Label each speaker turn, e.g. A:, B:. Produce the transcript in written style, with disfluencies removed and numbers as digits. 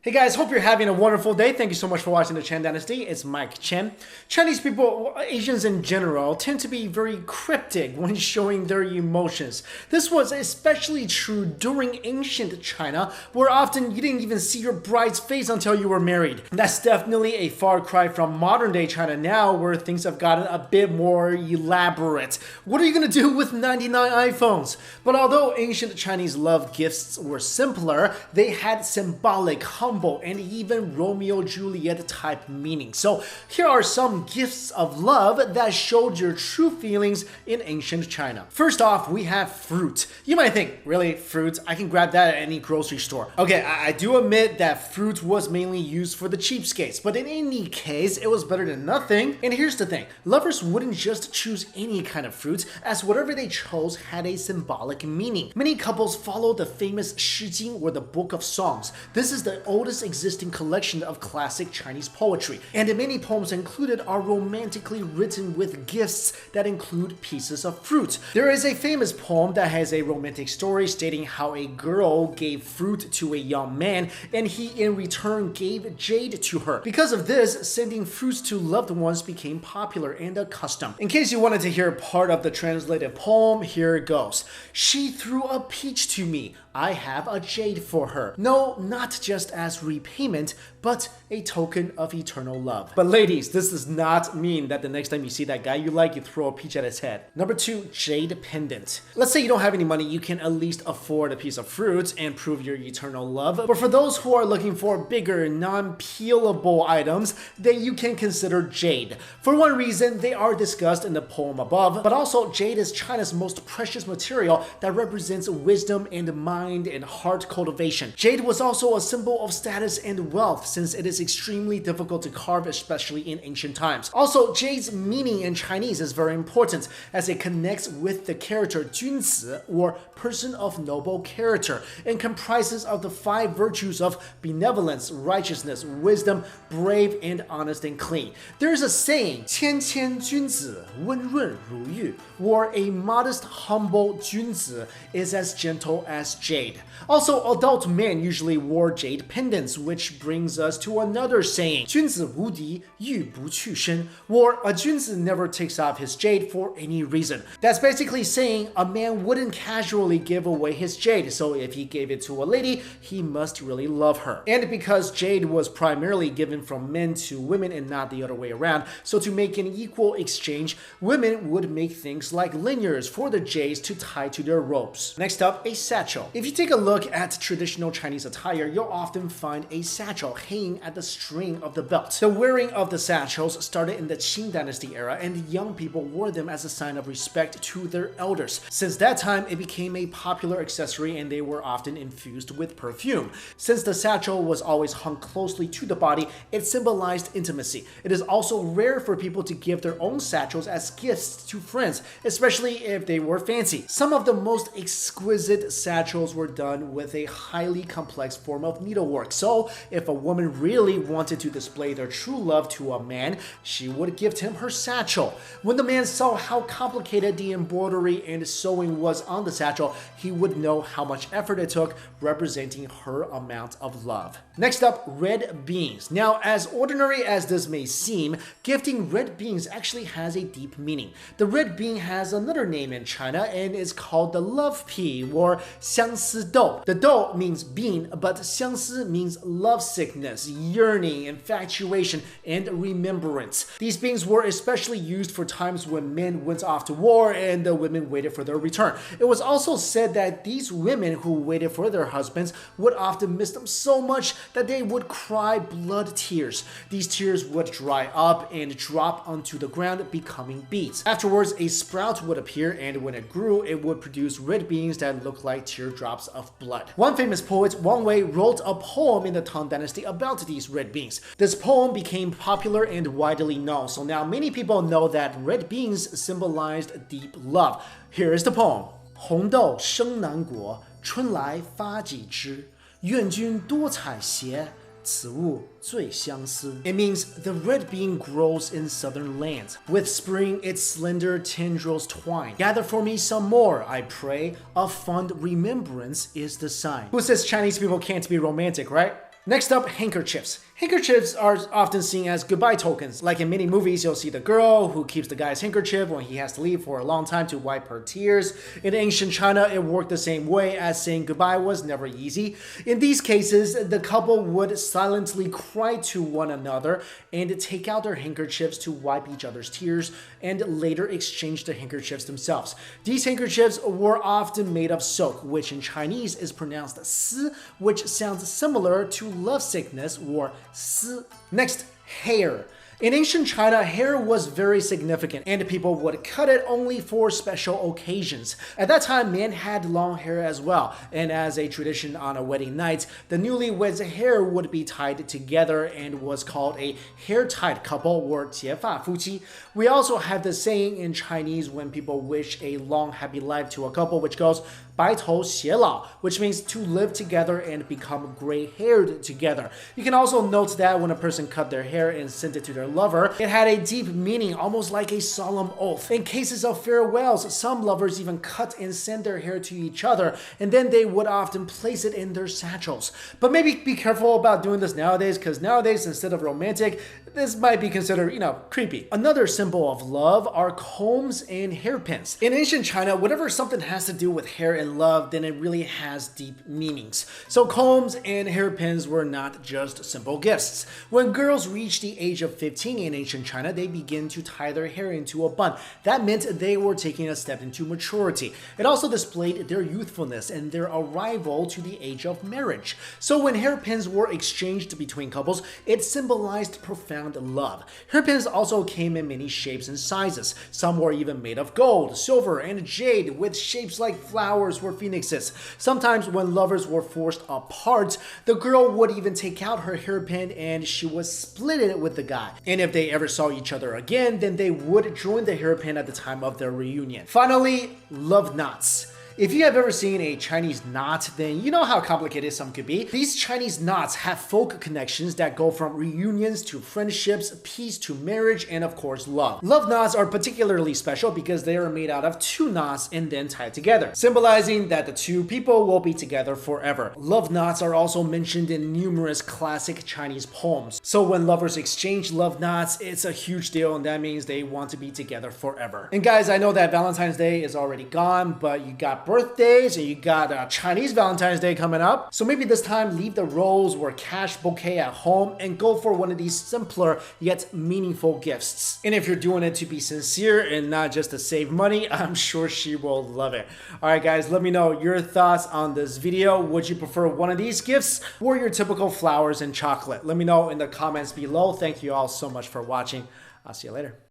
A: Hey guys, hope you're having a wonderful day. Thank you so much for watching the Chen Dynasty. It's Mikexingchen. Chinese people, Asians in general, tend to be very cryptic when showing their emotions. This was especially true during ancient China, where often you didn't even see your bride's face until you were married. That's definitely a far cry from modern day China now, where things have gotten a bit more elaborate. What are you going to do with 99 iPhones? But although ancient Chinese love gifts were simpler, they had symbolic, humble, and even Romeo-Juliet type meaning. So here are some gifts of love that showed your true feelings in ancient China. First off, we have fruit. You might think, really, fruit? I can grab that at any grocery store. Okay, I do admit that fruit was mainly used for the cheapskates, but in any case, it was better than nothing. And here's the thing, lovers wouldn't just choose any kind of fruit, as whatever they chose had a symbolic meaning. Many couples follow the famous Shi Jing, or the Book of Songs. This is the oldest existing collection of classic Chinese poetry, and many poems included are romantically written with gifts that include pieces of fruit. There is a famous poem that has a romantic story stating how a girl gave fruit to a young man and he in return gave jade to her. Because of this, sending fruits to loved ones became popular and a custom. In case you wanted to hear part of the translated poem, here it goes. She threw a peach to me. I have a jade for her. No, not just as repayment, but a token of eternal love. But ladies, this does not mean that the next time you see that guy you like, you throw a peach at his head. Number 2, jade pendant. Let's say you don't have any money, you can at least afford a piece of fruit and prove your eternal love. But for those who are looking for bigger, non-peelable items, then you can consider jade. For one reason, they are discussed in the poem above, but also jade is China's most precious material that represents wisdom and mind and heart cultivation. Jade was also a symbol of status and wealth, since it is extremely difficult to carve, especially in ancient times. Also, jade's meaning in Chinese is very important, as it connects with the character Junzi, or person of noble character, and comprises of the 5 virtues of benevolence, righteousness, wisdom, brave, and honest and clean. There is a saying, 谦谦君子,温润如玉, or a modest, humble Junzi is as gentle as jade. Also, adult men usually wore jade pendants, which brings us to another saying, 君子无敌,玉不去身, or a Junzi never takes off his jade for any reason. That's basically saying a man wouldn't casually give away his jade, so if he gave it to a lady, he must really love her. And because jade was primarily given from men to women and not the other way around, so to make an equal exchange, women would make things like lanyards for the jades to tie to their ropes. Next up, a satchel. If you take a look at traditional Chinese attire, you'll often find a satchel hanging at the string of the belt. The wearing of the satchels started in the Qing Dynasty era, and young people wore them as a sign of respect to their elders. Since that time, it became a popular accessory, and they were often infused with perfume. Since the satchel was always hung closely to the body, it symbolized intimacy. It is also rare for people to give their own satchels as gifts to friends, especially if they were fancy. Some of the most exquisite satchels were done with a highly complex form of needlework. So if a woman really wanted to display their true love to a man, she would gift him her satchel. When the man saw how complicated the embroidery and sewing was on the satchel, he would know how much effort it took, representing her amount of love. Next up, red beans. Now, as ordinary as this may seem, gifting red beans actually has a deep meaning. The red bean has another name in China and is called the love pea, or 相思豆. The dou means bean, but 相思 means lovesickness, yearning, infatuation, and remembrance. These beans were especially used for times when men went off to war and the women waited for their return. It was also said that these women who waited for their husbands would often miss them so much that they would cry blood tears. These tears would dry up and drop onto the ground, becoming beads. Afterwards, a sprout would appear, and when it grew, it would produce red beans that looked like teardrops of blood. One famous poet, Wang Wei, wrote a poem in the Tang Dynasty about these red beans. This poem became popular and widely known, so now many people know that red beans symbolized deep love. Here is the poem. 红豆生南国，春来发几枝，愿君多采撷，此物最相思. It means the red bean grows in southern lands. With spring its slender tendrils twine. Gather for me some more, I pray. A fond remembrance is the sign. Who says Chinese people can't be romantic, right? Next up, handkerchiefs. Handkerchiefs are often seen as goodbye tokens. Like in many movies, you'll see the girl who keeps the guy's handkerchief when he has to leave for a long time to wipe her tears. In ancient China, it worked the same way, as saying goodbye was never easy. In these cases, the couple would silently cry to one another and take out their handkerchiefs to wipe each other's tears and later exchange the handkerchiefs themselves. These handkerchiefs were often made of silk, which in Chinese is pronounced si, which sounds similar to lovesickness or si. Next, hair. In ancient China, hair was very significant, and people would cut it only for special occasions. At that time, men had long hair as well, and as a tradition on a wedding night, the newlyweds' hair would be tied together and was called a hair-tied couple or 结发夫妻. We also have the saying in Chinese when people wish a long, happy life to a couple, which goes 白头偕老, which means to live together and become gray-haired together. You can also note that when a person cut their hair and sent it to their lover, it had a deep meaning, almost like a solemn oath. In cases of farewells, some lovers even cut and sent their hair to each other, and then they would often place it in their satchels. But maybe be careful about doing this nowadays, because nowadays, instead of romantic, this might be considered, creepy. Another symbol of love are combs and hairpins. In ancient China, whenever something has to do with hair and love, then it really has deep meanings. So combs and hairpins were not just simple gifts. When girls reached the age of 15 in ancient China, they began to tie their hair into a bun. That meant they were taking a step into maturity. It also displayed their youthfulness and their arrival to the age of marriage. So when hairpins were exchanged between couples, it symbolized profound love. Hairpins also came in many shapes and sizes. Some were even made of gold, silver, and jade, with shapes like flowers or phoenixes. Sometimes when lovers were forced apart, the girl would even take out her hairpin and she would split it with the guy. And if they ever saw each other again, then they would join the hairpin at the time of their reunion. Finally, love knots. If you have ever seen a Chinese knot, then you know how complicated some could be. These Chinese knots have folk connections that go from reunions to friendships, peace to marriage, and of course love. Love knots are particularly special because they are made out of two knots and then tied together, symbolizing that the two people will be together forever. Love knots are also mentioned in numerous classic Chinese poems. So when lovers exchange love knots, it's a huge deal, and that means they want to be together forever. And guys, I know that Valentine's Day is already gone, but you got birthdays and you got Chinese Valentine's Day coming up. So maybe this time leave the rose or cash bouquet at home and go for one of these simpler yet meaningful gifts. And if you're doing it to be sincere and not just to save money, I'm sure she will love it. All right, guys, let me know your thoughts on this video. Would you prefer one of these gifts or your typical flowers and chocolate? Let me know in the comments below. Thank you all so much for watching. I'll see you later.